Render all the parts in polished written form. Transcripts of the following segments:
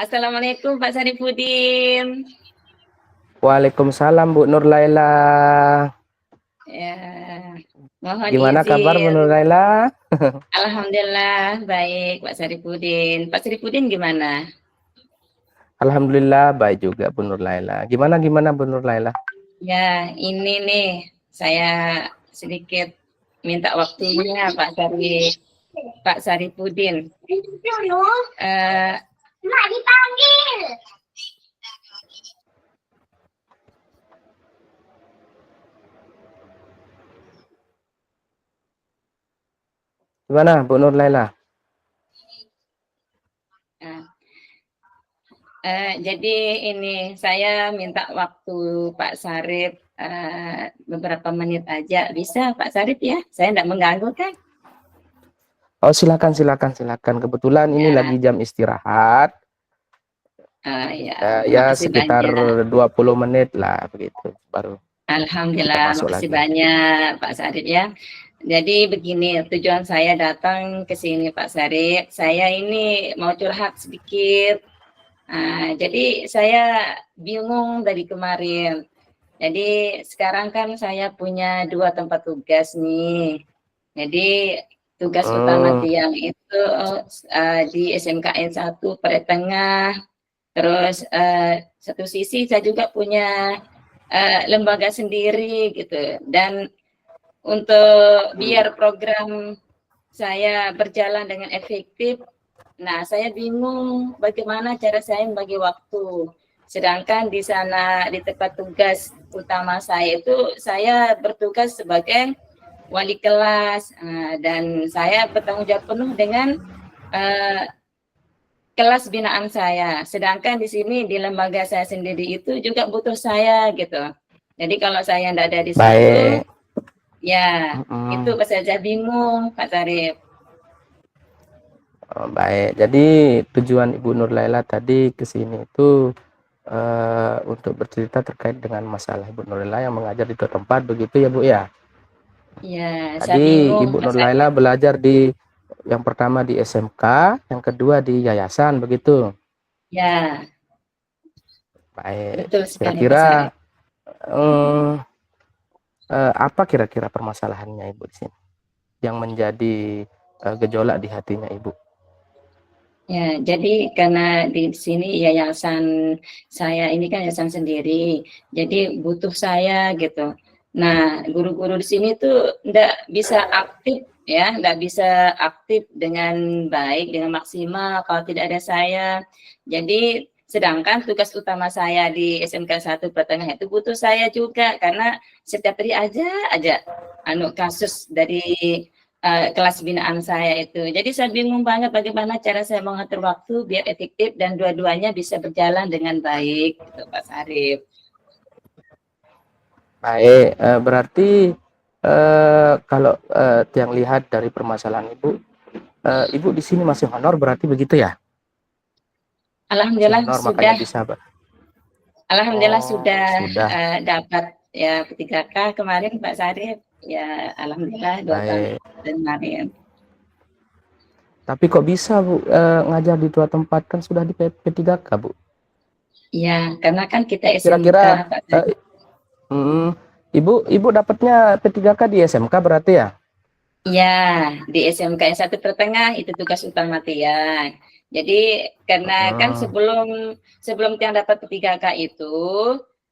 Assalamualaikum Pak Sarifudin. Waalaikumsalam Bu Nur Laila. Ya, mohon Gimana kabar Bu izin. Nur Laila? Alhamdulillah baik Pak Sarifudin. Pak Sarifudin gimana? Alhamdulillah baik juga Bu Nur Laila. Gimana Bu Nur Laila? Ya, ini nih saya sedikit minta waktunya Pak Sarifudin. Eh, Mak dipanggil. Gimana Bu Nur Laila? jadi ini saya minta waktu Pak Sarip beberapa menit aja. Bisa Pak Sarip ya? Saya tidak mengganggu kan? Oh silakan. Kebetulan ini Ya, lagi jam istirahat. ya, Ya makasih sekitar banyak. 20 menit lah begitu baru kita Alhamdulillah, masuk makasih lagi. banyak Pak Sarip ya. Jadi begini, tujuan saya datang ke sini Pak Sarip. Saya ini mau curhat sedikit. Jadi saya bingung dari kemarin. Jadi sekarang kan saya punya 2 tempat tugas nih. Jadi tugas utama tiang itu di SMKN 1 Tengah. Terus satu sisi saya juga punya lembaga sendiri gitu. Dan untuk biar program saya berjalan dengan efektif, nah saya bingung bagaimana cara saya membagi waktu. Sedangkan di sana di tempat tugas utama saya itu saya bertugas sebagai wali kelas dan saya bertanggung jawab penuh dengan kelas binaan saya. Sedangkan di sini di lembaga saya sendiri itu juga butuh saya gitu. Jadi kalau saya tidak ada di situ, Baik. ya itu saja bingung Pak Sarip. Baik. Jadi tujuan Ibu Nur Laila tadi ke sini itu untuk bercerita terkait dengan masalah Ibu Nur Laila yang mengajar di dua tempat begitu ya Bu ya. Ya, saya Tadi bingung Ibu Pak Nur Sarip. Laila belajar di yang pertama di SMK, yang kedua di yayasan begitu. Ya, Baik. betul sekali Pak Kira-kira Sarip. apa kira-kira permasalahannya Ibu di sini yang menjadi gejolak di hatinya Ibu? Ya, jadi karena di sini yayasan saya ini kan yayasan sendiri, jadi butuh saya gitu. Nah, guru-guru di sini tuh enggak bisa aktif ya, enggak bisa aktif dengan baik, dengan maksimal kalau tidak ada saya. Jadi sedangkan tugas utama saya di SMK 1 Pertengahan itu butuh saya juga karena setiap hari aja kasus dari kelas binaan saya itu. Jadi saya bingung banget bagaimana cara saya mengatur waktu biar efektif dan dua-duanya bisa berjalan dengan baik, gitu Pak Sarip. Baik, berarti kalau yang lihat dari permasalahan Ibu, Ibu di sini masih honor berarti begitu ya? Masih Alhamdulillah honor makanya sudah, bisa. alhamdulillah Oh, sudah sudah. dapat ya P3K kemarin Pak Sarip. Ya, alhamdulillah 2 tahun Baik. kemarin. Tapi kok bisa Bu ngajar di dua tempat kan sudah di P3K Bu? Ya, karena kan kita SMK Kira-kira Pak Sarip. Ibu dapatnya P3K di SMK berarti ya? Ya, di SMK 1 Pertengah itu tugas utama Tiang. Jadi karena kan sebelum Tiang dapat P3K itu,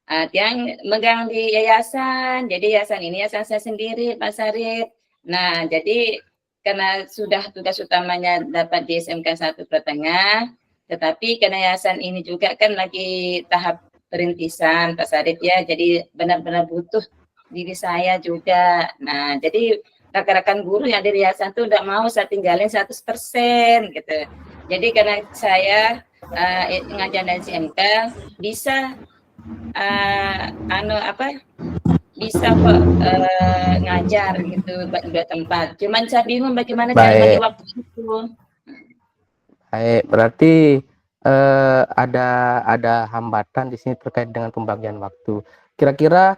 Tiang megang di yayasan. Jadi yayasan ini yayasan saya sendiri, Pak Sarip. Nah, jadi karena sudah tugas utamanya dapat di SMK 1 Pertengah, tetapi karena yayasan ini juga kan lagi tahap perintisan, Pak Sarip ya. Jadi benar-benar butuh diri saya juga. Nah, jadi rekan-rekan guru yang dari yayasan tuh udah mau saya tinggalin 100% gitu. Jadi karena saya ngajar dari SMK bisa bisa kok ngajar gitu di 2 tempat. Cuman saya bingung bagaimana cara bagi Baik, waktu itu. baik. Berarti ada hambatan di sini terkait dengan pembagian waktu. Kira-kira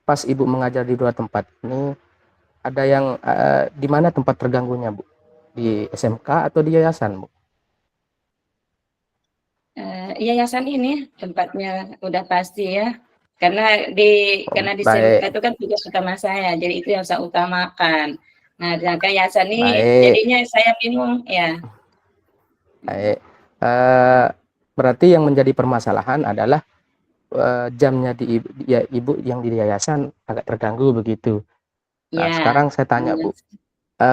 pas Ibu mengajar di dua tempat ini ada yang di mana tempat terganggunya Bu? Di SMK atau di yayasan Bu? Yayasan ini tempatnya udah pasti ya. Karena karena di SMK Baik, itu kan tugas utama saya, jadi itu yang saya utamakan. Nah, dengan yayasan ini baik, jadinya saya bingung ya. baik. Eh, Berarti yang menjadi permasalahan adalah jamnya ya, ibu yang di yayasan agak terganggu begitu. Nah, Ya, sekarang saya tanya benar. Bu,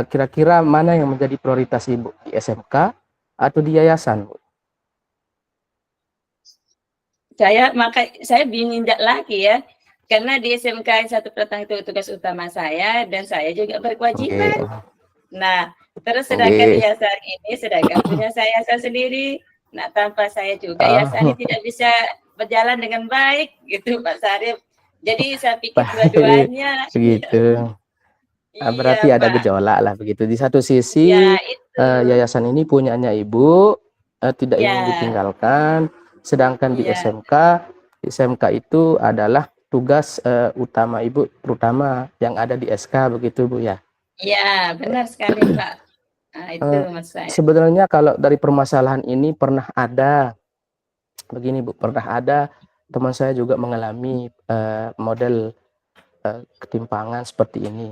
kira-kira mana yang menjadi prioritas Ibu, di SMK atau di yayasan, Bu? Saya bingung lagi ya. Karena di SMK satu petang itu tugas utama saya dan saya juga berkewajiban. Oke, Nah, terus sedangkan oke. yayasan ini sedangkan punya saya sendiri. Nah, tanpa saya juga yayasan ini Oh, tidak bisa berjalan dengan baik gitu Pak Sarif. Jadi saya pikir baik, dua-duanya begitu. iya Berarti ada Pak. gejolak lah begitu. Di satu Ya sisi itu. yayasan ini punyanya Ibu, tidak ingin Ya, ditinggalkan, sedangkan iya. Di SMK itu adalah tugas utama Ibu, terutama yang ada di SK begitu Bu ya. Iya, benar sekali Pak. Nah, itu Eh, maksud saya. Sebenarnya kalau dari permasalahan ini pernah ada begini Bu, pernah ada teman saya juga mengalami model ketimpangan seperti ini.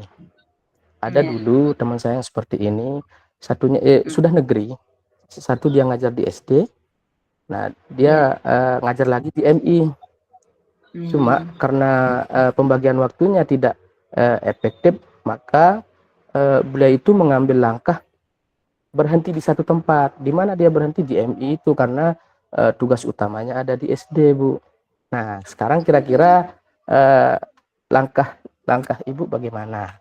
Ada Iya. dulu teman saya yang seperti ini, satunya Mm, sudah negeri, satu dia ngajar di SD, nah iya. dia ngajar lagi di MI. Cuma Hmm, karena pembagian waktunya tidak efektif, maka beliau itu mengambil langkah berhenti di satu tempat. Di mana dia berhenti di MI itu karena tugas utamanya ada di SD, Bu. Nah, sekarang kira-kira eh, langkah Ibu bagaimana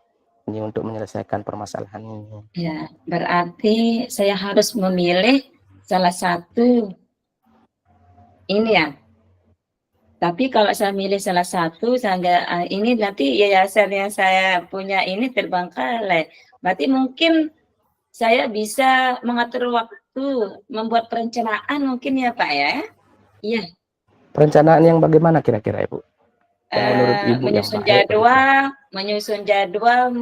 ini untuk menyelesaikan permasalahan ini? ya, berarti saya harus memilih salah satu ini ya. Tapi kalau saya milih salah satu, ini nanti yayasan yang saya punya ini terbengkalai. Berarti mungkin saya bisa mengatur waktu, membuat perencanaan mungkin ya Pak ya. Iya, Perencanaan yang bagaimana kira-kira Ibu? Yang menurut Ibu yang menyusun baik begitu. jadwal,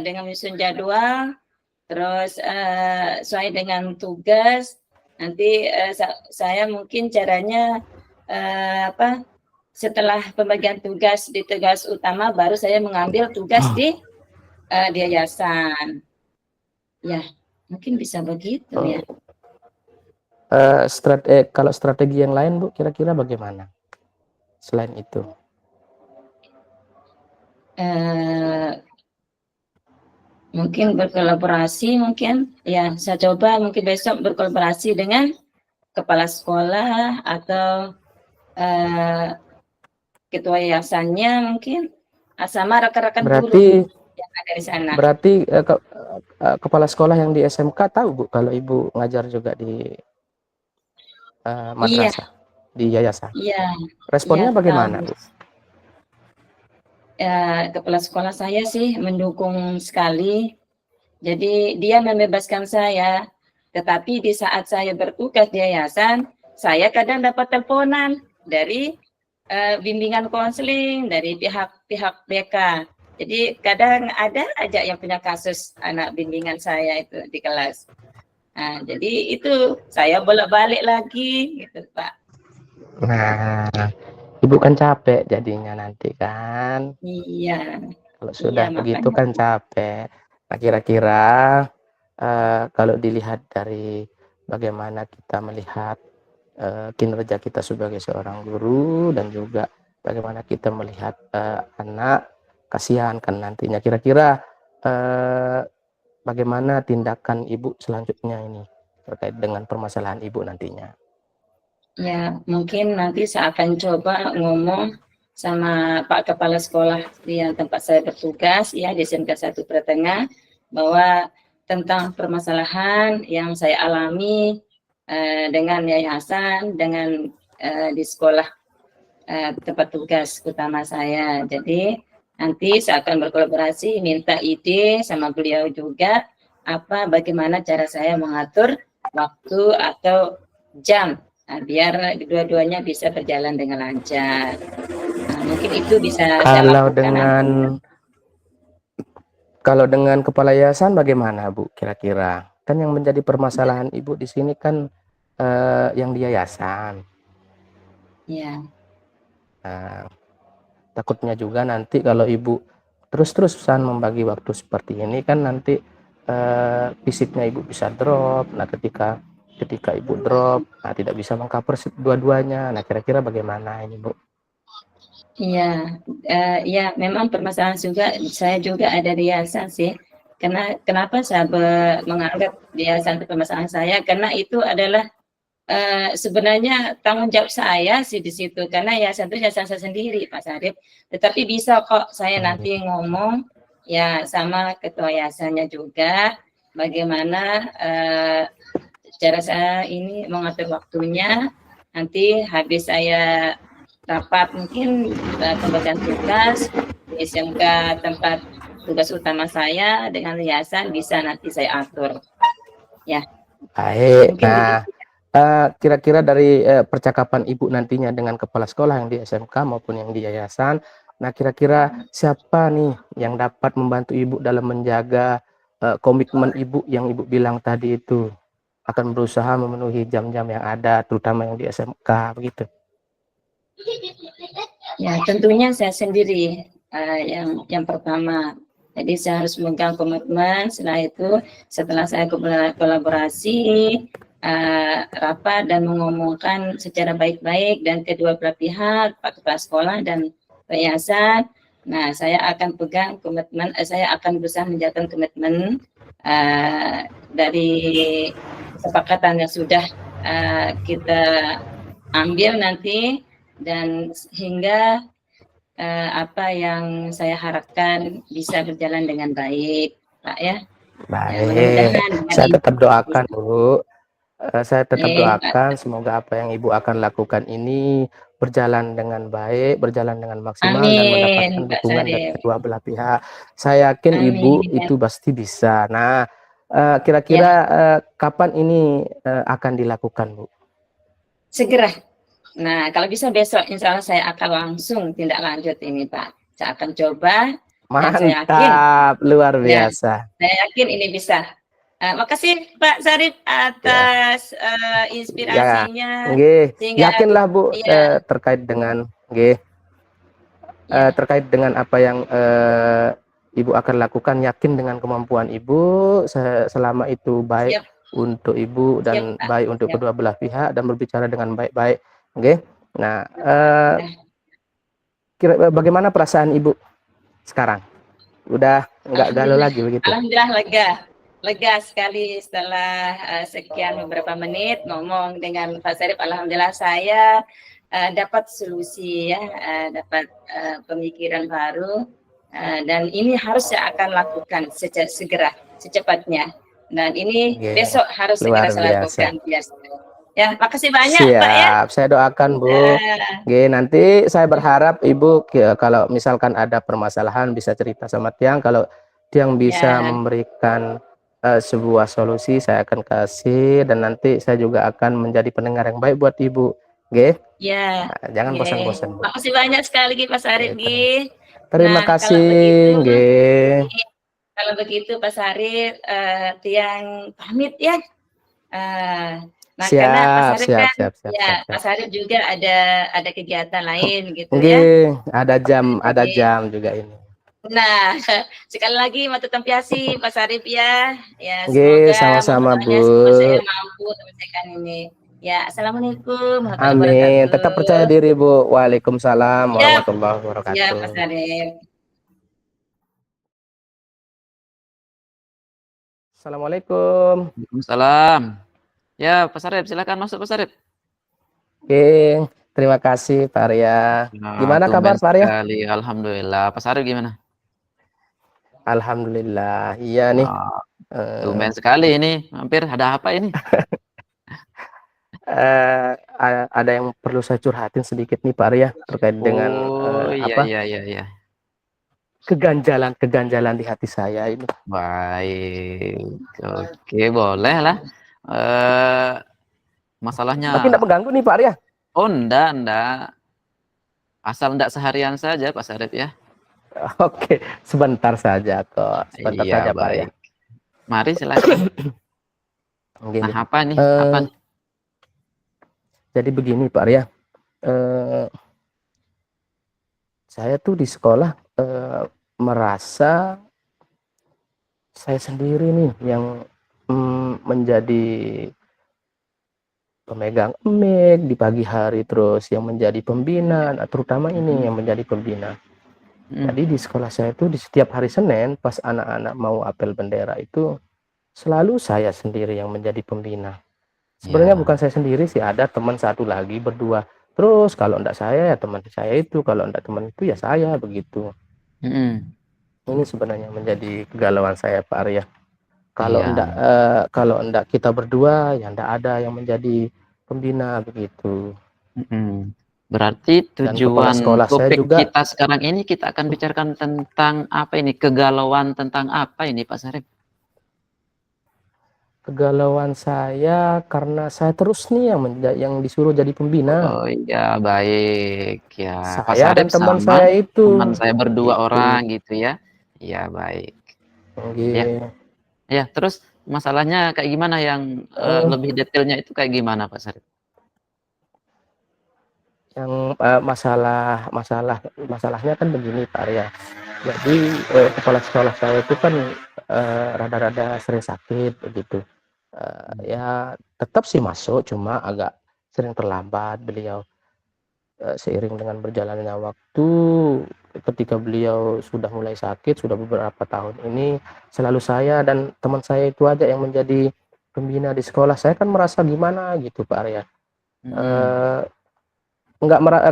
dengan menyusun jadwal, terus sesuai dengan tugas. Nanti saya mungkin caranya apa? Setelah pembagian tugas di tugas utama, baru saya mengambil tugas di yayasan. Ya, mungkin bisa begitu ya. Kalau strategi yang lain Bu, kira-kira bagaimana? Selain itu, Eh, Mungkin berkolaborasi, mungkin ya saya coba mungkin besok berkolaborasi dengan kepala sekolah atau eh, ketua yayasannya mungkin sama rekan-rekan guru berarti yang ada di sana. berarti kepala sekolah yang di SMK tahu Bu kalau Ibu ngajar juga di Iya, madrasah, di yayasan. iya, iya Responnya tahu. bagaimana Bu? Kepala sekolah saya sih mendukung sekali. Jadi dia membebaskan saya. Tetapi di saat saya bertugas di yayasan, saya kadang dapat teleponan dari bimbingan konseling dari pihak BK. Jadi kadang ada aja yang punya kasus anak bimbingan saya itu di kelas. Nah, jadi itu saya bolak-balik lagi gitu, Pak. Nah, Ibu kan capek jadinya nanti kan. Iya, Kalau iya sudah begitu makanya. kan capek. Nah, kira-kira kalau dilihat dari bagaimana kita melihat kinerja kita sebagai seorang guru dan juga bagaimana kita melihat anak, kasihan kan nantinya. Kira-kira eh, bagaimana tindakan Ibu selanjutnya ini terkait dengan permasalahan Ibu nantinya? Ya, mungkin nanti saya akan coba ngomong sama Pak Kepala Sekolah di yang tempat saya bertugas, ya di SMK 1 Pratengah, bahwa tentang permasalahan yang saya alami dengan yayasan, dengan di sekolah tempat tugas utama saya. Jadi nanti saya akan berkolaborasi, minta ide sama beliau juga, bagaimana cara saya mengatur waktu atau jam biar dua-duanya bisa berjalan dengan lancar. Nah, mungkin itu bisa saya Kalau lakukan dengan nanti. Kalau dengan kepala yayasan bagaimana Bu kira-kira? Kan yang menjadi permasalahan Ibu di sini kan yang di yayasan. Ya, Nah, takutnya juga nanti kalau ibu terus-terusan membagi waktu seperti ini kan nanti fisiknya ibu bisa drop. Nah, ketika ketika ibu drop, nah tidak bisa mengcover dua-duanya. Nah, kira-kira bagaimana ini, Bu? iya, ya memang permasalahan juga saya juga ada di yayasan sih. Kenapa saya menganggap yayasan itu permasalahan saya? Karena itu adalah sebenarnya tanggung jawab saya sih di situ karena yayasan itu yayasan saya sendiri Pak Sarip. Tetapi bisa kok saya nanti ngomong ya sama ketua yayasannya juga bagaimana cara saya ini mengatur waktunya. Nanti habis saya rapat mungkin pembagian tugas di SMK tempat tugas utama saya dengan yayasan bisa nanti saya atur. Ya, Baik. mungkin Nah, begitu. kira-kira dari percakapan Ibu nantinya dengan kepala sekolah yang di SMK maupun yang di yayasan, nah kira-kira siapa nih yang dapat membantu Ibu dalam menjaga komitmen Ibu yang Ibu bilang tadi itu akan berusaha memenuhi jam-jam yang ada, terutama yang di SMK begitu. Ya, tentunya saya sendiri yang pertama. Jadi saya harus memegang komitmen. Setelah saya kolaborasi, rapat dan mengomongkan secara baik-baik dan kedua belah pihak, Pak Kepala Sekolah dan yayasan. Nah, saya akan pegang komitmen. Saya akan berusaha menjalankan komitmen dari kesepakatan yang sudah kita ambil nanti. Dan hingga apa yang saya harapkan bisa berjalan dengan baik, Pak ya. Ya, Baik, mudah-mudahan dengan saya ini. tetap doakan Bu. Saya tetap Pak. doakan semoga apa yang Ibu akan lakukan ini berjalan dengan baik, berjalan dengan maksimal dan Amin, mendapatkan Pak dukungan dari Sarif. kedua belah pihak. Saya yakin Ibu Amin. itu pasti bisa. Nah, kira-kira Ya, kapan ini akan dilakukan, Bu? segera. Nah, kalau bisa besok, insya Allah saya akan langsung tindak lanjut ini, Pak. Saya akan coba dan saya yakin, Mantap, luar ya, biasa. saya yakin ini bisa. Makasih Pak Sarif Ya, atas ya, inspirasinya nggih. sehingga Yakinlah Bu ya terkait dengan nggih. ya Terkait dengan apa yang Ibu akan lakukan, yakin dengan kemampuan Ibu selama itu baik siap untuk Ibu siap dan Pak baik untuk siap. kedua belah pihak dan berbicara dengan baik-baik. Oke. Nah, Nah, bagaimana perasaan Ibu sekarang? Udah nggak galau Alhamdulillah, lagi begitu? Alhamdulillah lega sekali setelah sekian beberapa menit ngomong dengan Pak Sarif. Alhamdulillah saya dapat solusi ya, dapat pemikiran baru dan ini harus saya akan lakukan segera, secepatnya. Dan ini Oke. besok harus Luar segera saya biasa. lakukan. Ya, makasih banyak Pak ya. Siap, saya doakan Bu. Oke, nanti saya berharap Ibu kalau misalkan ada permasalahan bisa cerita sama Tiang. Kalau Tiang bisa Ya, memberikan sebuah solusi, saya akan kasih dan nanti saya juga akan menjadi pendengar yang baik buat Ibu. Oke, ya, nah, jangan oke. bosan-bosan Bu. Makasih banyak sekali lagi Pak Sarip, Oke, Gi. terima Nah, kalau kasih. begitu, Oke. kalau begitu Pak Sarip, Tiang pamit ya. Eh, nah, karena Pak Siap, Sarip siap, kan, siap, siap, siap, ya siap. Pak Sarip juga ada kegiatan lain gitu Oke, ya. ada Jadi, jam juga ini. nah, sekali lagi matu tempiasi Pak Sarip ya. Ya, Oke, semoga sama-sama mudah-mudahannya Bu. semua saya mampu menyelesaikan ini. Ya, Assalamualaikum warahmatullahi Amin. Tetap percaya wabarakatuh. diri, Bu. Waalaikumsalam Siap, warahmatullahi siap wabarakatuh. Pak Sarip. Assalamualaikum. Waalaikumsalam. Ya, Pak Sarip, silakan masuk Pak Sarip. Oke, terima kasih Pak Arya. Nah, Gimana tumben kabar Pak Arya? sekali. Alhamdulillah. Pak Sarip gimana? Alhamdulillah. Iya nih. Nah, eh, tumben sekali ini. Hampir ada apa ini? ada yang perlu saya curhatin sedikit nih Pak Arya terkait dengan Oh, iya, iya, iya, iya. keganjalan di hati saya ini. Baik. Oke, boleh lah. Eh, masalahnya, Tapi tidak mengganggu nih Pak Arya. oh, enggak. Asal enggak seharian saja Pak Sarip ya. Oke, sebentar saja kok. Sebentar Iya, saja Pak Arya. baik. Mari silakan. Oke, Nah, nih. apa nih? Eh, Apa nih? Jadi begini Pak Arya, eh, saya tuh di sekolah merasa saya sendiri nih yang menjadi pemegang mic di pagi hari, terus yang menjadi pembina, nah, terutama ini yang menjadi pembina. Jadi di sekolah saya itu di setiap hari Senin pas anak-anak mau apel bendera itu selalu saya sendiri yang menjadi pembina. Sebenarnya Ya. bukan saya sendiri sih, ada teman satu lagi berdua. Terus kalau enggak saya ya teman saya itu, kalau enggak teman itu ya saya begitu. Mm-mm. Ini sebenarnya menjadi kegalauan saya Pak Arya. Iya. Kalau enggak kita berdua ya enggak ada yang menjadi pembina begitu. Mm-mm. Berarti Dan kepala tujuan sekolah saya topik juga, kita sekarang ini kita akan bicarakan tentang apa ini? Kegalauan tentang apa ini Pak Sarip? kegalauan saya karena saya terus nih yang disuruh jadi pembina. Oh iya, baik ya. Pak Saya Sarip dan teman sama saya itu teman saya berdua gitu. orang gitu ya. Iya, baik. Ya, Nggih. ya. Terus masalahnya kayak gimana yang Eh, lebih detailnya itu kayak gimana Pak Sarip? yang masalahnya kan begini Pak Arya. Jadi kepala sekolah saya itu kan rada-rada sering sakit begitu. Ya tetap sih masuk, cuma agak sering terlambat beliau. Seiring dengan berjalannya waktu, ketika beliau sudah mulai sakit, sudah beberapa tahun ini, selalu saya dan teman saya itu aja yang menjadi pembina di sekolah. Saya kan merasa gimana gitu Pak Arya. Mm-mm.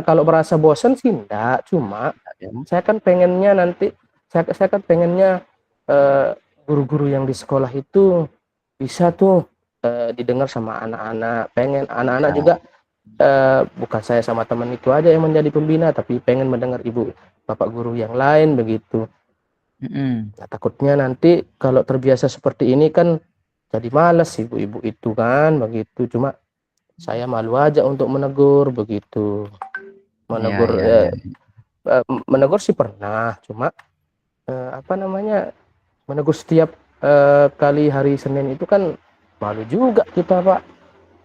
Kalau merasa bosan sih enggak, cuma Ya. saya kan pengennya nanti, saya kan pengennya eh, guru-guru yang di sekolah itu bisa tuh didengar sama anak-anak. Pengen anak-anak juga, bukan saya sama teman itu aja yang menjadi pembina, tapi pengen mendengar ibu bapak guru yang lain begitu. Mm-mm. Nah, takutnya nanti kalau terbiasa seperti ini kan jadi malas ibu-ibu itu kan begitu. Cuma saya malu aja untuk menegur begitu. Iya, Menegur iya, iya. menegur sih pernah, cuma apa namanya, menegur setiap kali hari Senin itu kan malu juga kita Pak.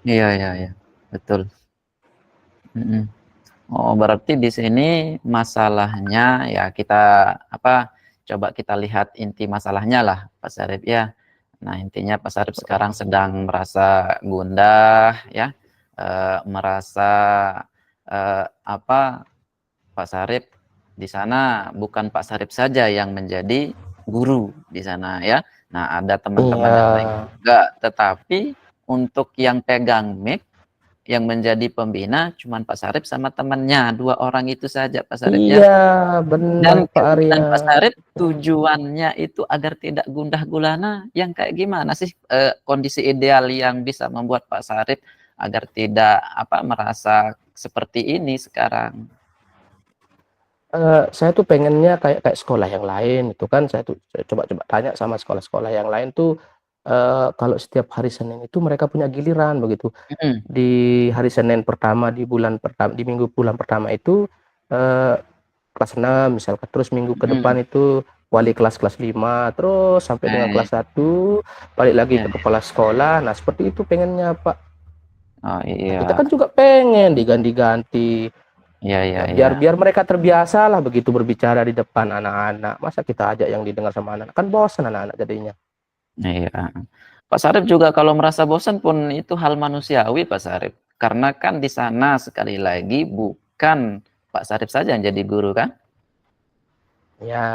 Iya, iya, iya. Betul. Mm-mm. Oh, berarti di sini masalahnya ya kita apa? Coba kita lihat inti masalahnya lah, Pak Sarip ya. Nah, intinya Pak Sarip sekarang sedang merasa gundah ya, merasa apa? Pak Sarip di sana bukan Pak Sarip saja yang menjadi guru di sana ya. Nah, ada Iya, teman-teman yang lain juga, tetapi untuk yang pegang mic yang menjadi pembina cuman Pak Sarip sama temannya, 2 orang itu saja Pak Sarip ya. iya benar Dan Pak Arya. keinginan Pak Sarip tujuannya itu agar tidak gundah gulana yang kayak gimana sih kondisi ideal yang bisa membuat Pak Sarip agar tidak apa merasa seperti ini sekarang? Saya tuh pengennya kayak kayak sekolah yang lain itu kan, saya coba-coba tanya sama sekolah-sekolah yang lain tuh, kalau setiap hari Senin itu mereka punya giliran begitu. Mhm, Di hari Senin pertama di minggu bulan pertama itu, eee, kelas 6 misalkan, terus minggu ke depan mhm. itu wali kelas kelas 5 terus sampai dengan Iya, kelas 1 balik lagi iya. ke kepala sekolah. Nah, seperti itu pengennya, Pak. Oh Nah, iya, kita kan juga pengen diganti-ganti, iya, iya, ya iya. biar biar mereka terbiasa lah begitu berbicara di depan anak-anak. Masa kita ajak yang didengar sama anak-anak, kan bosan anak-anak jadinya. Iya. Pak Sarip juga kalau merasa bosan pun itu hal manusiawi Pak Sarip. Karena kan di sana sekali lagi bukan Pak Sarip saja yang jadi guru kan? Ya,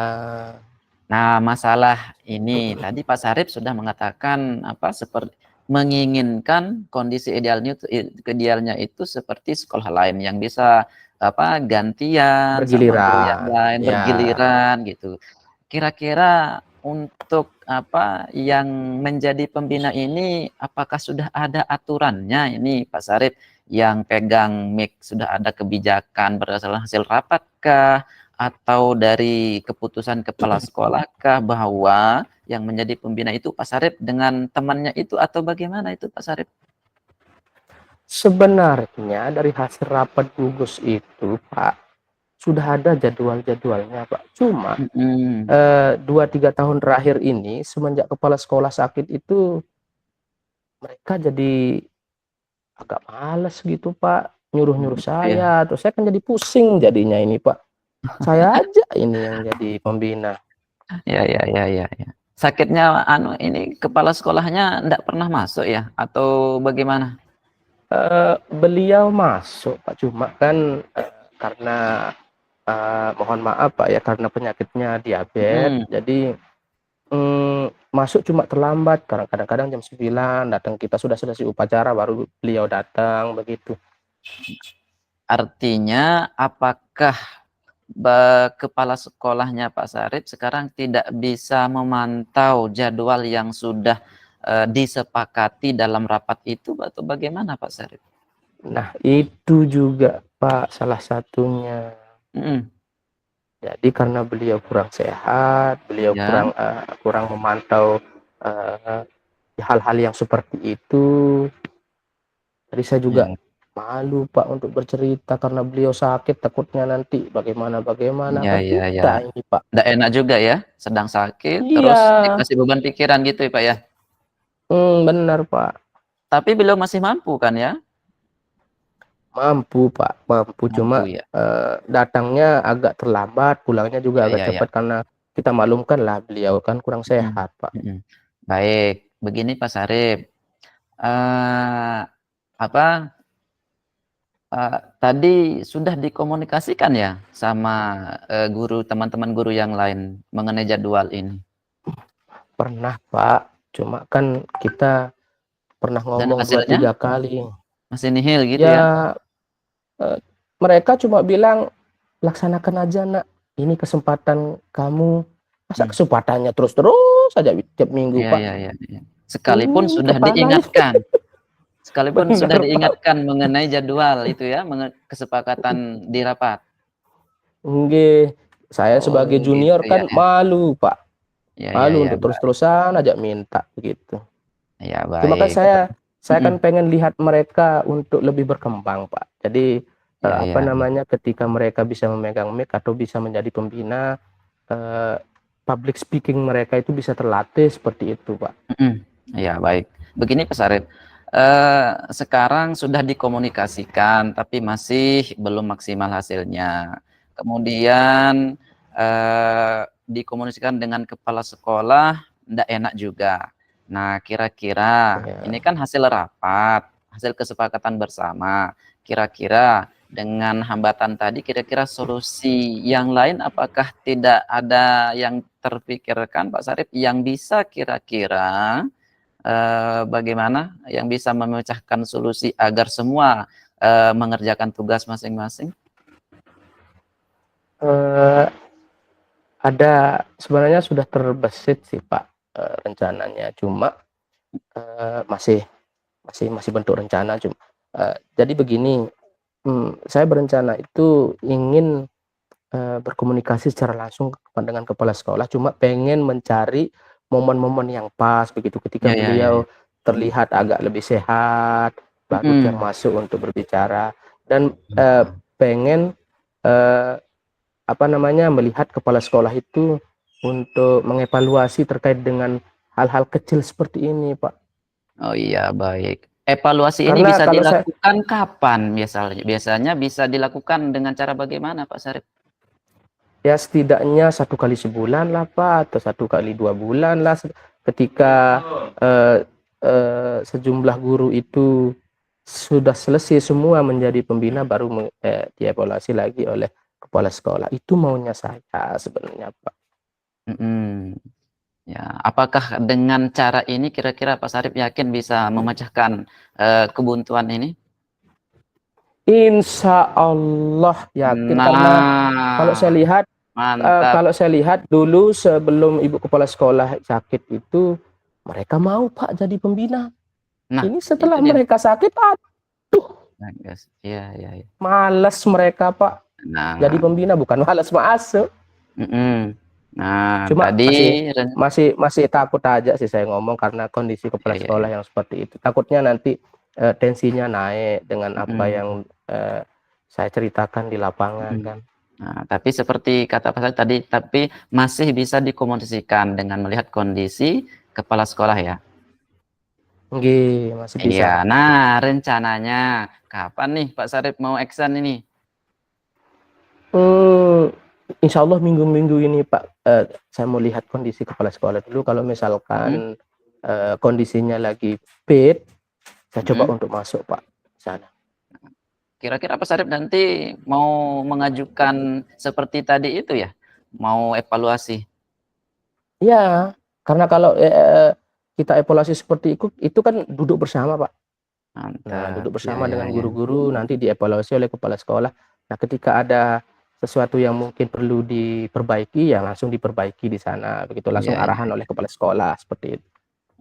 Nah, masalah ini tadi Pak Sarip sudah mengatakan apa seperti menginginkan kondisi idealnya itu seperti sekolah lain yang bisa apa gantian sama guru yang bergiliran, lain ya. bergiliran gitu. Kira-kira untuk apa yang menjadi pembina ini apakah sudah ada aturannya ini Pak Sarip yang pegang mic sudah ada kebijakan berdasarkan hasil rapatkah atau dari keputusan kepala sekolahkah bahwa yang menjadi pembina itu Pak Sarip dengan temannya itu atau bagaimana itu Pak Sarip? Sebenarnya dari hasil rapat gugus itu, Pak, sudah ada jadwal-jadwalnya, Pak. Cuma Mhm. 2-3 tahun terakhir ini semenjak kepala sekolah sakit itu mereka jadi agak males gitu Pak, nyuruh-nyuruh gitu ya. saya, terus saya kan jadi pusing jadinya ini Pak. Saya aja ini yang jadi pembina. Ya, ya, ya, ya, ya. Sakitnya anu ini kepala sekolahnya enggak pernah masuk ya atau bagaimana? Beliau masuk Pak, cuma kan karena mohon maaf Pak ya, karena penyakitnya diabetes, Hmm, jadi masuk cuma terlambat, kadang-kadang jam 9 datang, kita sudah selesai upacara baru beliau datang begitu. artinya apakah kepala sekolahnya Pak Sarip sekarang tidak bisa memantau jadwal yang sudah disepakati dalam rapat itu atau bagaimana Pak Sarip? Nah, itu juga Pak salah satunya. Mm-mm. Jadi karena beliau kurang sehat, beliau Ya, kurang memantau eh, hal-hal yang seperti itu. Jadi saya juga ya, malu Pak untuk bercerita karena beliau sakit, takutnya nanti bagaimana ya, kan ya, ya. kita ini Pak. Nggak enak juga ya, sedang sakit Iya, terus dikasih beban pikiran gitu ya Pak ya. benar Pak. Tapi beliau masih mampu kan ya? Mampu Pak, mampu, Mampu cuma ya. datangnya agak terlambat, pulangnya juga Ya, agak ya, ya. cepat karena kita maklumkan lah beliau kan kurang Mm-mm. sehat Pak. Mm-mm. Baik, begini Pak Sarip. Eh, apa tadi sudah dikomunikasikan ya sama guru, teman-teman guru yang lain mengenai jadwal ini? Pernah Pak, cuma kan kita pernah Dan ngomong dua hasilnya tiga kali. masih nihil gitu Ya, ya? eh, mereka cuma bilang, laksanakan aja nak, ini kesempatan kamu. Masa Hmm. kesempatannya terus-terus saja tiap minggu Ya, Pak. ya, ya, ya. Sekalipun Ini sudah kepala ini. diingatkan, sekalipun sudah Benar Pak. diingatkan mengenai jadwal itu ya, kesepakatan di rapat. Nggih, saya Oh, sebagai junior gitu ya, kan ya. malu Pak. Ya, ya, Malu ya, untuk terus-terusan aja minta begitu. ya, Cuma kan baik. saya Mm-mm. kan pengen lihat mereka untuk lebih berkembang, Pak. Jadi Ya, apa ya, ya. namanya, ketika mereka bisa memegang mic atau bisa menjadi pembina, eh, public speaking mereka itu bisa terlatih seperti itu, Pak. Mm-mm. Ya, baik. Begini Pak Sarip, sekarang sudah dikomunikasikan, tapi masih belum maksimal hasilnya. Kemudian dikomunikasikan dengan kepala sekolah, tidak enak juga. Nah, kira-kira ini Ya. kan hasil rapat, hasil kesepakatan bersama. Kira-kira dengan hambatan tadi, kira-kira solusi yang lain apakah tidak ada yang terpikirkan Pak Sarip yang bisa kira-kira bagaimana yang bisa memecahkan solusi agar semua mengerjakan tugas masing-masing? Eh, ada sebenarnya sudah terbesit sih, Pak, rencananya. Cuma masih masih bentuk rencana. Cuma jadi begini, saya berencana itu ingin berkomunikasi secara langsung dengan kepala sekolah, cuma pengen mencari momen-momen yang pas begitu ketika Ya, ya, ya, ya. beliau terlihat agak lebih sehat, baru dia Mm-mm. masuk untuk berbicara, dan pengen eh, apa namanya, melihat kepala sekolah itu untuk mengevaluasi terkait dengan hal-hal kecil seperti ini, Pak. Oh iya, baik. Evaluasi ini Karena bisa kalau saya, dilakukan kapan biasanya? Biasanya bisa dilakukan dengan cara bagaimana, Pak Sarip? ya setidaknya 1 kali sebulan lah Pak, atau 1 kali 2 bulan lah, ketika eh, sejumlah guru itu sudah selesai semua menjadi pembina, baru dievaluasi lagi oleh kepala sekolah. Itu maunya saya sebenarnya Pak. Mm-mm. Ya, apakah dengan cara ini kira-kira Pak Sarip yakin bisa memecahkan kebuntuan ini? Insya Allah yakin, karena kalau Nah, saya lihat mantap. kalau saya lihat dulu sebelum ibu kepala sekolah sakit itu, mereka mau Pak jadi pembina. Nah, Ini itu setelah dia. mereka sakit, aduh, Nah, guys. Iya, iya, iya. males mereka Pak jadi Nah, pembina, bukan males masuk. mm-mm. Nah, Cuma tadi, masih takut aja sih saya ngomong, karena kondisi ya, kepala ya, sekolah ya. yang seperti itu. Takutnya nanti tensinya naik dengan apa Mm-mm. yang saya ceritakan di lapangan Mm-mm. kan. Nah, tapi seperti kata Pak Sarip tadi, tapi masih bisa dikomunikasikan dengan melihat kondisi kepala sekolah ya. Nggih, masih bisa, Iya, Pak. nah rencananya kapan nih Pak Sarip mau eksan ini? Hmm, insya Allah minggu-minggu ini Pak, saya mau lihat kondisi kepala sekolah dulu. Kalau Mm-mm, misalkan kondisinya lagi fit, saya coba mm-mm. untuk masuk Pak sana. Kira-kira Pak Sarip nanti mau mengajukan seperti tadi itu ya? Mau evaluasi? Ya, karena kalau kita evaluasi seperti itu kan duduk bersama Pak. Nah, Mantap, duduk ya bersama ya dengan ya. guru-guru nanti dievaluasi oleh kepala sekolah. Nah, ketika ada sesuatu yang mungkin perlu diperbaiki, ya langsung diperbaiki di sana. Begitu langsung Iya, iya. arahan oleh kepala sekolah seperti itu.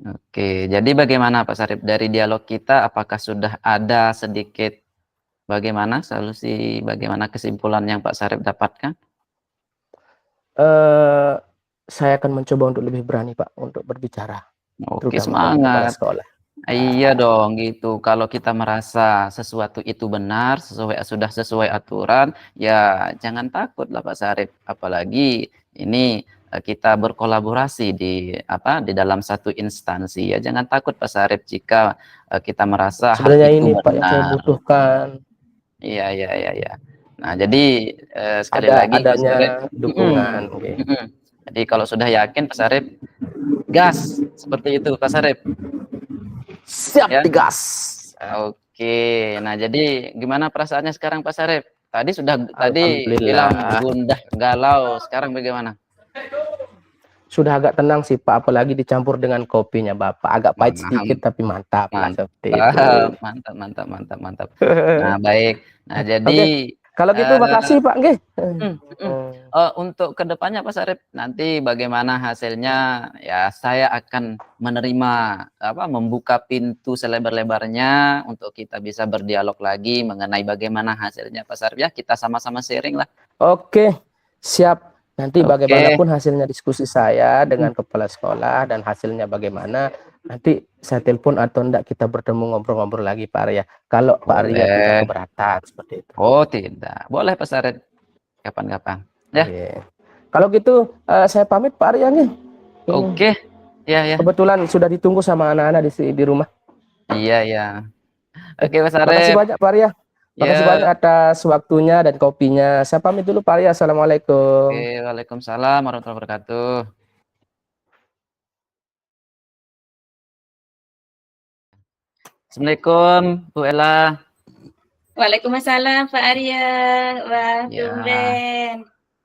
Oke, jadi bagaimana Pak Sarip dari dialog kita? Apakah sudah ada sedikit bagaimana solusi, bagaimana kesimpulan yang Pak Sarip dapatkan? Eh, saya akan mencoba untuk lebih berani Pak untuk berbicara, Oke, terutama dengan kepala semangat. sekolah. Iya dong, gitu. Kalau kita merasa sesuatu itu benar, sudah sesuai aturan, ya jangan takut lah Pak Sarip. Apalagi ini kita berkolaborasi di dalam satu instansi. Ya jangan takut Pak Sarip jika kita merasa hal Sebenarnya itu ini Pak yang saya benar. butuhkan, Iya, iya, iya, iya. Nah, jadi sekali ada lagi Pak adanya Sarip, dukungan. Oke. Jadi kalau sudah yakin Pak Sarip, gas seperti itu Pak Sarip. Siap Ya. digas. Oke, nah jadi gimana perasaannya sekarang Pak Sarip? Tadi bilang Alhamdulillah. gundah galau, sekarang bagaimana? Sudah agak tenang sih Pak, apalagi dicampur dengan kopinya Bapak. Agak pahit sedikit tapi mantap lah Mantap, seperti itu. mantap, mantap, mantap, mantap. Nah baik, nah jadi Oke, kalau gitu makasih Pak. Nggih. untuk kedepannya Pak Sarip nanti bagaimana hasilnya ya saya akan menerima membuka pintu selebar-lebarnya untuk kita bisa berdialog lagi mengenai bagaimana hasilnya Pak Sarip ya kita sama-sama sharing lah. Oke, siap. Nanti Oke. bagaimanapun hasilnya diskusi saya dengan kepala sekolah dan hasilnya bagaimana, nanti saya telepon atau enggak kita bertemu ngobrol-ngobrol lagi Pak Arya. Kalau Pak Arya tidak Boleh. keberatan seperti itu. Oh, tidak. Boleh Pak Sarip. Kapan-kapan. Ya. Oke. Kalau gitu saya pamit Pak Arya nih. Oke. Ya, ya. Kebetulan sudah ditunggu sama anak-anak di rumah. Iya, ya. Oke, Pak Makasih Sarip. banyak Pak Arya. Makasih Ya. banyak atas waktunya dan kopinya. Saya pamit dulu Pak Arya. Oke, Assalamualaikum. Waalaikumsalam warahmatullahi wabarakatuh. Assalamualaikum, Bu Ella. Waalaikumsalam Pak Arya. Wah, Ya. tumben.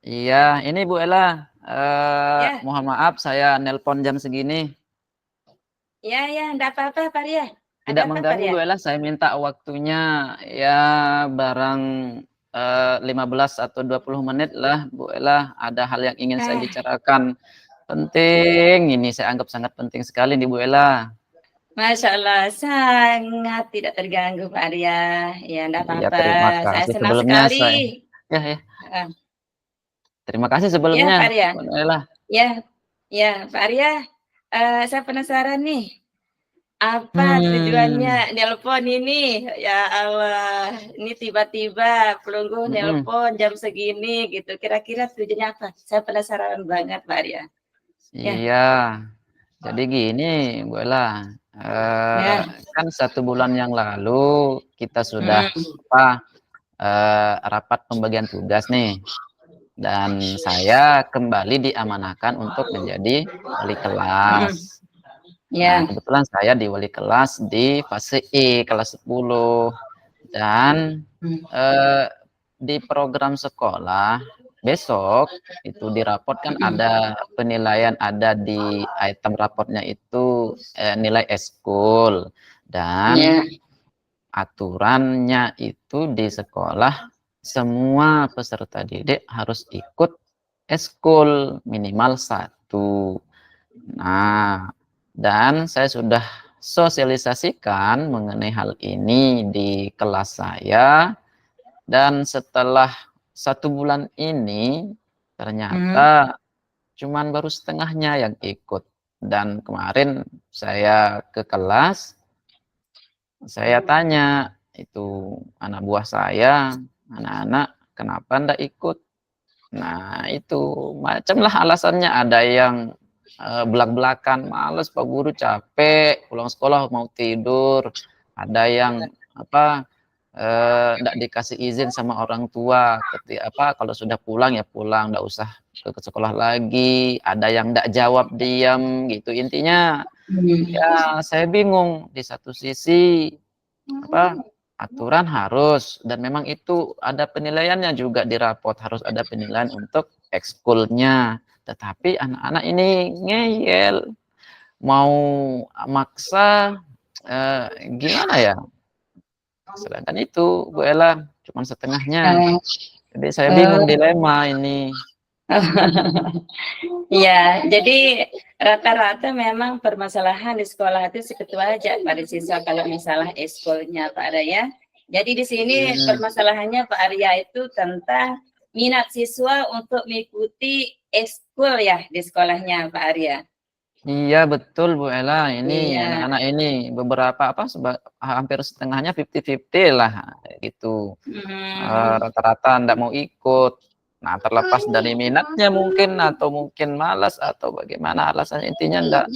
Iya, ini Bu Ella. Ya, Mohon maaf saya nelpon jam segini. ya, enggak apa-apa Pak Arya. Tidak Ada apa Pak mengganggu Arya? Bu Ella, saya minta waktunya ya barang 15 atau 20 menit lah Bu Ella. Ada hal yang ingin saya Ah, bicarakan. Penting, ini saya anggap sangat penting sekali nih Bu Ella. Masya Allah, sangat tidak terganggu Pak Arya. Ya, enggak Iya, apa-apa. terima Saya kasih senang sebelumnya sekali. ya. Ah, Terima kasih ya Pak sebelumnya Arya. Bu Ella. Ya, ya Pak Arya. Saya penasaran nih. Apa Hmm. tujuannya nelpon ini? Ya Allah, ini tiba-tiba pelunggu Mm-mm. nelpon jam segini gitu. Kira-kira tujuannya apa? Saya penasaran banget, Pak Arya. Ya, Iya, jadi gini Bu Ella, ya, kan 1 bulan yang lalu kita sudah mm, rapat pembagian tugas nih, dan saya kembali diamanahkan untuk menjadi wali mm, kelas. Nah, ya, kebetulan saya di wali kelas di fase E, kelas 10. Dan mm, eh, di program sekolah besok itu di raport kan mm, ada penilaian, ada di item raportnya itu nilai eskul, dan ya, aturannya itu di sekolah semua peserta didik harus ikut eskul minimal 1. Nah, dan saya sudah sosialisasikan mengenai hal ini di kelas saya, dan setelah 1 bulan ini mm, ternyata cuman baru setengahnya yang ikut. Dan kemarin saya ke kelas, saya tanya itu anak buah saya, anak-anak kenapa ndak ikut? Nah itu macam lah alasannya, ada yang belak-belakan, males Pak Guru, capek, pulang sekolah mau tidur. Ada yang apa nggak dikasih izin sama orang tua, kalau sudah pulang ya pulang, nggak usah ke sekolah lagi. Ada yang nggak jawab, diam gitu. Intinya ya saya bingung. Di satu sisi aturan harus, dan memang itu ada penilaiannya juga di rapot, harus ada penilaian untuk ekskulnya. Tetapi anak-anak ini ngeyel, mau maksa, gimana ya? Sedangkan itu Bu Ella cuma setengahnya. Jadi saya bingung, dilema ini. Ya, jadi rata-rata memang permasalahan di sekolah itu segitu aja pada siswa kalau masalah ekskulnya Pak Arya. Jadi di sini permasalahannya Pak Arya itu tentang minat siswa untuk mengikuti ekskul ya di sekolahnya Pak Arya. Iya betul Bu Ella, ini Iya. anak-anak ini beberapa hampir setengahnya 50-50 lah gitu. Rata-rata nggak mau ikut. Nah, terlepas dari minatnya mungkin, atau mungkin malas, atau bagaimana alasannya, intinya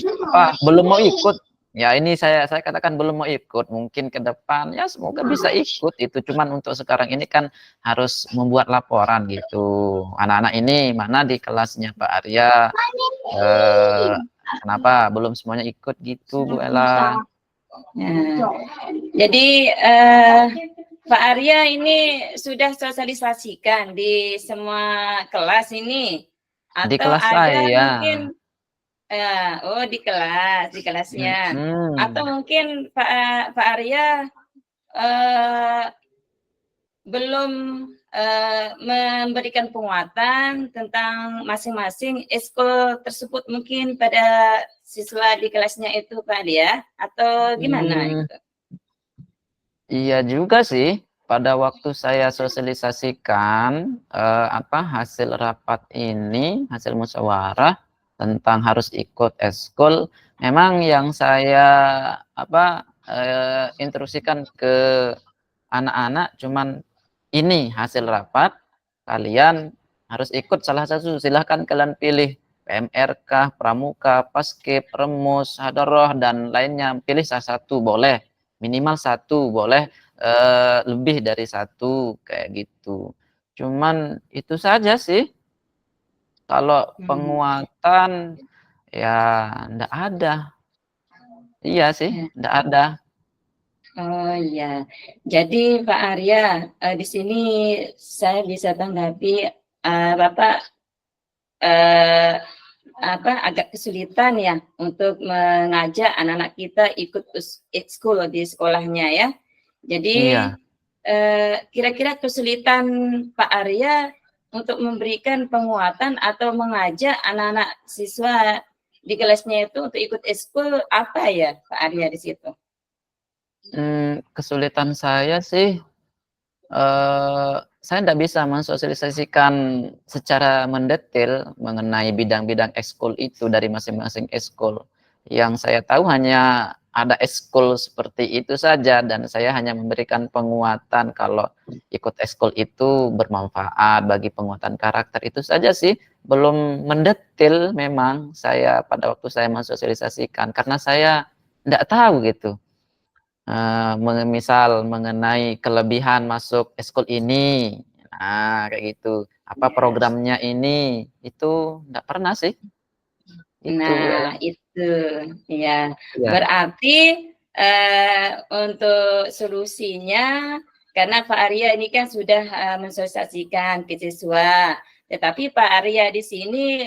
belum mau ikut. Ya ini saya katakan belum mau ikut. Mungkin ke depan ya semoga bisa ikut. Itu cuman untuk sekarang ini kan harus membuat laporan gitu. Anak-anak ini mana di kelasnya Pak Arya, kenapa belum semuanya ikut gitu Bu Ella? Jadi Pak Arya ini sudah sosialisasikan di semua kelas ini, atau Di kelas ada saya. mungkin di kelasnya, atau mungkin Pak Arya belum memberikan penguatan tentang masing-masing ekskul tersebut mungkin pada siswa di kelasnya itu Pak Arya, atau gimana itu? Iya juga sih. Pada waktu saya sosialisasikan hasil rapat ini, hasil musyawarah tentang harus ikut ekskul, memang yang saya instruksikan ke anak-anak cuman ini hasil rapat, kalian harus ikut salah satu, silahkan kalian pilih PMRK, Pramuka, Paskib, Remus, Hadarah, dan lainnya. Pilih salah satu boleh, minimal satu boleh, lebih dari satu kayak gitu. Cuman itu saja sih. Kalau penguatan ya enggak ada. Iya sih, enggak ada. Oh iya, jadi Pak Arya, di sini saya bisa tanggapi Bapak agak kesulitan ya untuk mengajak anak-anak kita ikut ekskul di sekolahnya ya. Jadi kira-kira kesulitan Pak Arya untuk memberikan penguatan atau mengajak anak-anak siswa di kelasnya itu untuk ikut ekskul apa ya Pak Arya di situ? Kesulitan saya sih, saya tidak bisa mensosialisasikan secara mendetail mengenai bidang-bidang ekskul itu dari masing-masing ekskul. Yang saya tahu hanya ada ekskul seperti itu saja, dan saya hanya memberikan penguatan kalau ikut ekskul itu bermanfaat bagi penguatan karakter, itu saja sih. Belum mendetail memang saya pada waktu saya mensosialisasikan, karena saya tidak tahu gitu. Misal mengenai kelebihan masuk ekskul ini, kayak gitu. Apa programnya ini, itu enggak pernah sih. Nah, itu ya. Ya. Berarti untuk solusinya, karena Pak Arya ini kan sudah mensosialisasikan ke siswa, tetapi Pak Arya di sini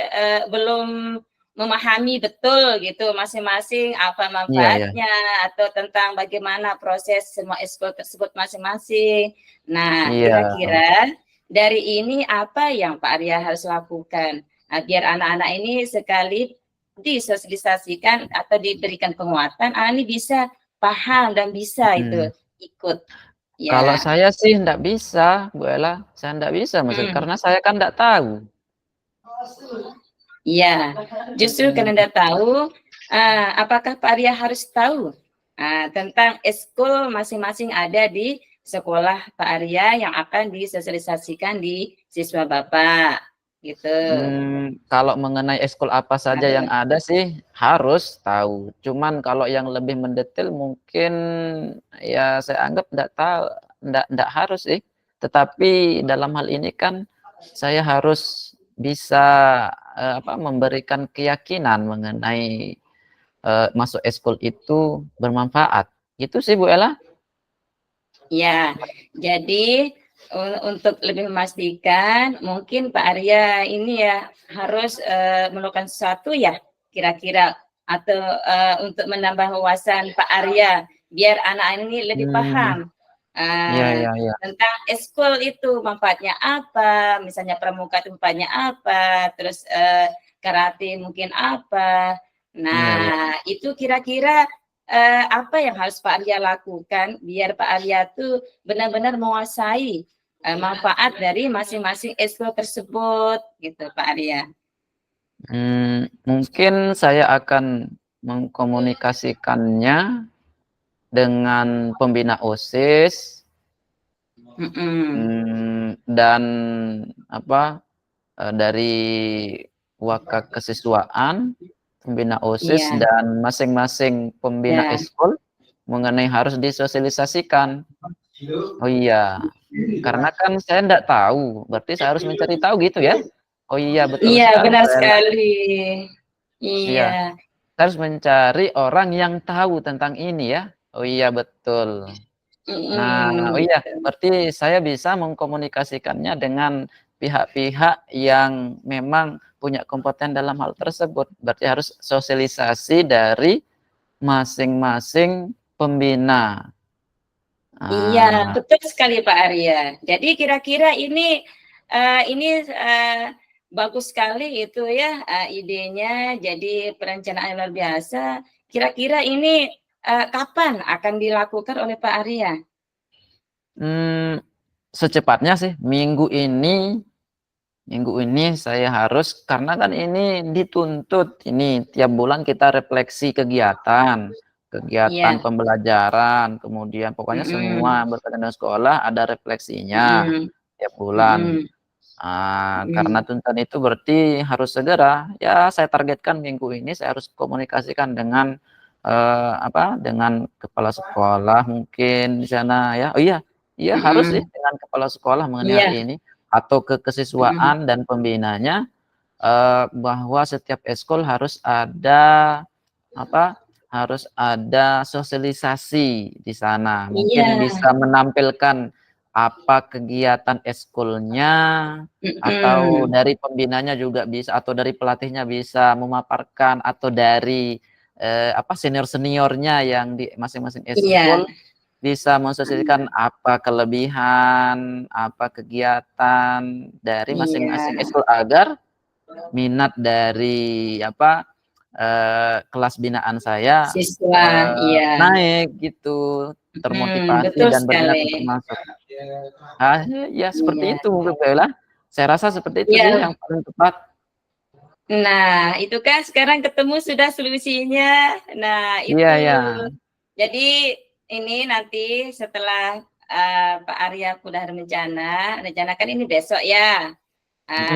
belum memahami betul gitu masing-masing apa manfaatnya atau tentang bagaimana proses semua ekskul tersebut masing-masing. Nah, kira-kira dari ini apa yang Pak Arya harus lakukan biar anak-anak ini sekali disosialisasikan atau diberikan penguatan, ini bisa paham dan bisa itu ikut. Ya. Kalau saya sih enggak bisa, Bu Ella. Saya enggak bisa, karena saya kan enggak tahu. Iya, justru karena Anda tahu, apakah Pak Arya harus tahu tentang ekskul masing-masing ada di sekolah Pak Arya yang akan disosialisasikan di siswa Bapak. gitu. Kalau mengenai ekskul apa saja yang ada sih harus tahu. Cuman kalau yang lebih mendetail mungkin ya saya anggap enggak tahu, enggak harus sih. Tetapi dalam hal ini kan saya harus bisa memberikan keyakinan mengenai masuk ekskul itu bermanfaat. Itu sih Bu Ella. Ya, jadi untuk lebih memastikan, mungkin Pak Arya ini ya harus melakukan sesuatu ya, kira-kira atau untuk menambah wawasan Pak Arya, biar anak ini lebih paham Ya. tentang ekskul itu manfaatnya apa, misalnya pramuka itu manfaatnya apa, terus karate mungkin apa. Nah, itu kira-kira apa yang harus Pak Arya lakukan biar Pak Arya tuh benar-benar menguasai manfaat dari masing-masing ekskul tersebut, gitu Pak Arya. Mungkin saya akan mengkomunikasikannya dengan pembina OSIS dan dari wakak kesiswaan, pembina OSIS dan masing-masing pembina ekskul mengenai harus disosialisasikan. Oh iya, karena kan saya enggak tahu, berarti saya harus mencari tahu gitu ya. Oh iya, betul Iya, sekali. benar sekali. Iya. Saya harus mencari orang yang tahu tentang ini ya. Oh iya, betul. Nah, oh iya, berarti saya bisa mengkomunikasikannya dengan pihak-pihak yang memang punya kompeten dalam hal tersebut. Berarti harus sosialisasi dari masing-masing pembina. Iya, betul sekali Pak Arya. Jadi kira-kira ini bagus sekali itu ya idenya. Jadi perencanaan luar biasa. Kira-kira ini kapan akan dilakukan oleh Pak Arya? Secepatnya sih minggu ini saya harus, karena kan ini dituntut, ini tiap bulan kita refleksi kegiatan pembelajaran, kemudian pokoknya semua berkaitan dengan sekolah ada refleksinya tiap bulan. Karena tuntutan itu berarti harus segera, ya saya targetkan minggu ini saya harus komunikasikan dengan dengan kepala sekolah mungkin di sana ya. Oh iya harus sih dengan kepala sekolah mengenai hal ini, atau ke kesiswaan dan pembinanya, bahwa setiap ekskul harus ada harus ada sosialisasi di sana. Mungkin bisa menampilkan apa kegiatan ekskulnya, atau dari pembinanya juga bisa, atau dari pelatihnya bisa memaparkan, atau dari senior-seniornya yang di masing-masing ekskul bisa mensosialisasikan apa kelebihan, apa kegiatan dari masing-masing ekskul agar minat dari kelas binaan saya naik gitu, termotivasi dan berminat untuk masuk. Ya seperti itu Bu Bella. Saya rasa seperti itu sih yang paling tepat. Nah, itu kan sekarang ketemu sudah solusinya. Nah, itu. Jadi ini nanti setelah Pak Arya sudah rencana kan ini besok ya.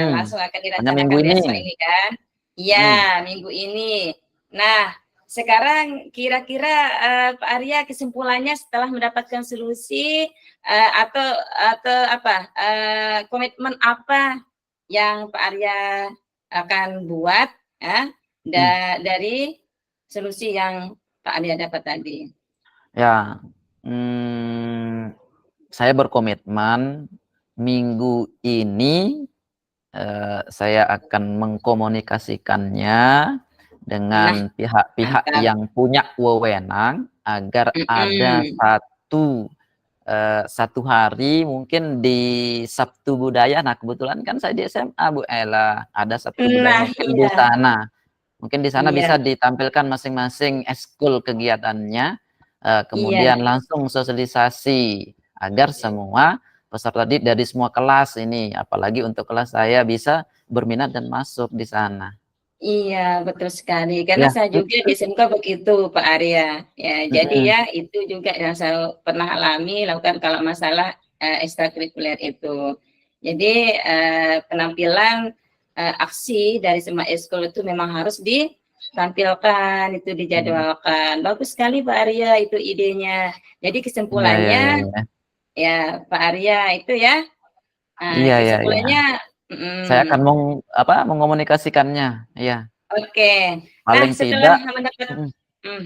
Langsung akan direncanakan besok ini kan. Iya, minggu ini. Nah, sekarang kira-kira Pak Arya kesimpulannya setelah mendapatkan solusi atau komitmen apa yang Pak Arya akan buat dari solusi yang Pak Arya dapat tadi? Ya, saya berkomitmen minggu ini saya akan mengkomunikasikannya dengan pihak-pihak yang punya wewenang agar ada satu hari mungkin di Sabtu Budaya. Nah, kebetulan kan saya di SMA Bu Ella, ada Sabtu Budaya mungkin di sana. Mungkin di sana bisa ditampilkan masing-masing ekskul kegiatannya, kemudian langsung sosialisasi agar semua peserta didik dari semua kelas ini, apalagi untuk kelas saya, bisa berminat dan masuk di sana. Iya, betul sekali. Karena saya juga di SMK begitu, Pak Arya. Ya, jadi ya itu juga yang saya pernah alami, lakukan kalau masalah ekstrakurikuler itu. Jadi penampilan aksi dari semua ekskul itu memang harus ditampilkan, itu dijadwalkan. Bagus sekali Pak Arya itu idenya. Jadi Iya, iya, kesimpulannya iya. ya Pak Arya itu ya, Iya, iya, iya. kesimpulannya Saya akan mengomunikasikannya. Iya, oke. Nah, paling setelah tidak, mendapat mm,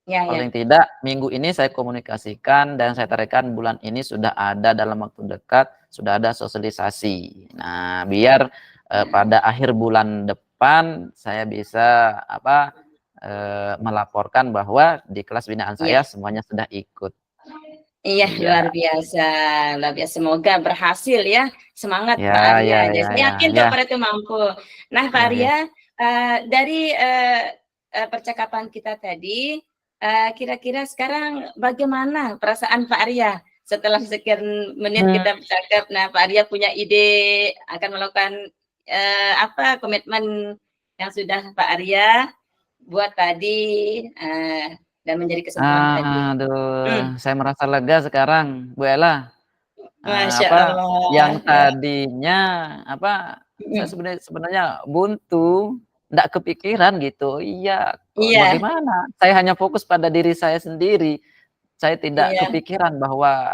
ya ya. paling tidak minggu ini saya komunikasikan dan saya targetkan bulan ini sudah ada dalam waktu dekat, sudah ada sosialisasi. Nah, biar pada akhir bulan depan saya bisa melaporkan bahwa di kelas binaan Iya. saya semuanya sudah ikut. Iya, Iya. luar biasa. Luar biasa. Semoga berhasil ya. Semangat Ya, Pak Arya. ya, Jadi ya, saya ya, yakin ya, kok Pak Arya itu mampu. Nah, Pak ya, ya. Arya, dari percakapan kita tadi, kira-kira sekarang bagaimana perasaan Pak Arya setelah sekian menit kita bercakap? Nah, Pak Arya punya ide akan melakukan komitmen yang sudah Pak Arya buat tadi dan menjadi kesimpulan tadi. Aduh, saya merasa lega sekarang, Bu Ella. Masya Yang Allah. tadinya saya sebenarnya buntu, nggak kepikiran gitu. Iya, Iya, bagaimana? Saya hanya fokus pada diri saya sendiri. Saya tidak iya, kepikiran bahwa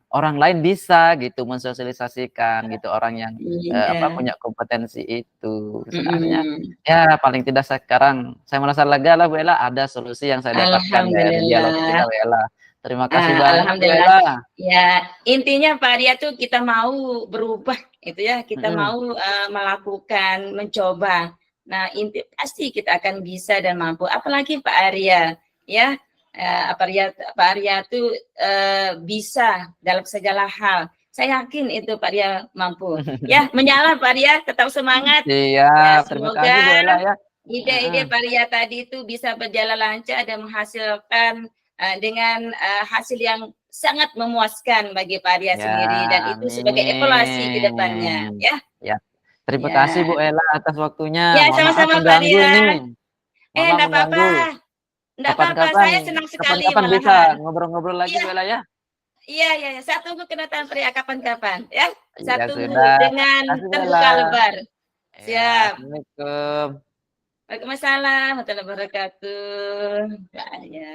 orang lain bisa gitu mensosialisasikan gitu, orang yang iya. punya kompetensi itu. Sebenarnya Mhm. ya paling tidak sekarang saya merasa lega lah Bu Ella, ada solusi yang saya dapatkan dari dialog kita Alhamdulillah. Bu Ella. Terima kasih banyak Bu Alhamdulillah. Ella. Ya, intinya Pak Arya tuh kita mau berubah itu ya, kita Mhm. mau melakukan, mencoba. Nah, pasti kita akan bisa dan mampu. Apalagi Pak Arya, ya. Pak Arya tuh bisa dalam segala hal. Saya yakin itu Pak Arya mampu. Ya, menyala Pak Arya, tetap semangat. Ya, Siap, terima semoga kasih Bu Ella ya. ide-ide Pak Arya tadi itu bisa berjalan lancar dan menghasilkan dengan hasil yang sangat memuaskan bagi Pak Arya Ya, sendiri dan itu sebagai evaluasi ke depannya amin. ya. Ya, terima kasih Ya. Bu Ella atas waktunya. Ya, Mohon maaf sama-sama Pak mengganggu Arya. ini. Mohon maaf Enggak apa-apa. mengganggu. Enggak apa-apa. Kapan-kapan, Saya senang sekali kapan-kapan bisa malahan. ngobrol-ngobrol lagi Iya, Bu Ella ya. iya, iya. Saya tunggu kedatangan Pak Arya kapan-kapan ya. Saya Iya tunggu sudah. dengan Terima kasih Bu Ella. terbuka lebar. Ya, Siap. Assalamualaikum. Waalaikumsalam warahmatullahi wabarakatuh. Pak Arya.